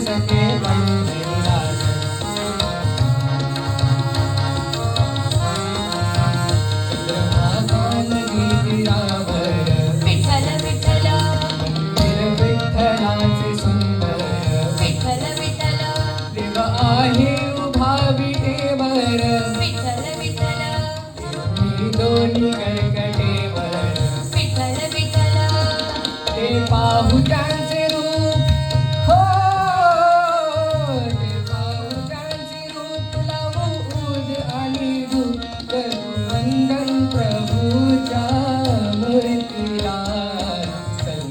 सखे पंढरीनाथ चंद्रभागा नदीतीरावर विठ्ठल विठ्ठल मंदिर विठ्ठलाचे सुंदर विठ्ठल विठ्ठल देव आहे उभा विटेवर विठ्ठल विठ्ठल मी दोन्ही कर्कटेवर विठ्ठल विठ्ठल ते पाहू त्यांचे रूप हो ते पाहू त्यांचे रूप लावू उद आणि धूप करू वंदन प्रभूच्या मूर्तीला चल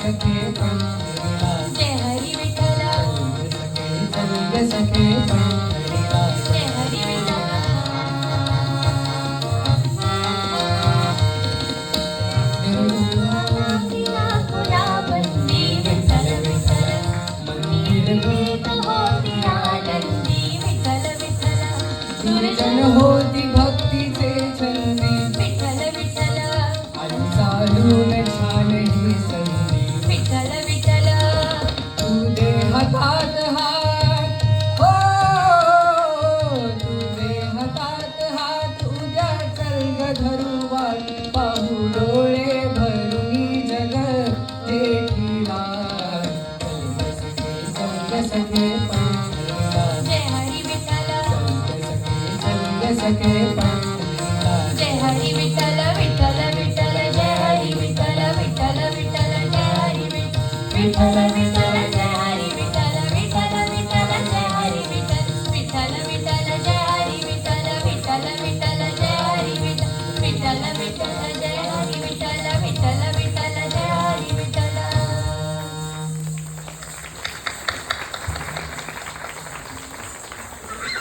सखे पंढरीला जय हरी विठ्ठल चल सखे पंढरीला जय हरी विठ्ठल बंदी विठ्ठल विठ्ठल मंदिर गीत होती आनंदी विठ्ठल विठ्ठल दुर्जन होती भक्तीचे छंदी विठ्ठल विठ्ठल आणि चालून छान ही संधी विठ्ठल विठ्ठल तू दे हातात हात हो तू दे हातात हात उद्या चल ग धरू वाट पाहू डोळे भरून जग देखीला चल सखे पंढरीला जय हरी विठ्ठल चल सखे पंढरीला जय हरी विठ्ठल विठ्ठल विठ्ठल जय हरी विठ्ठल विठ्ठल विठ्ठल जय हरी विठ्ठल विठ्ठल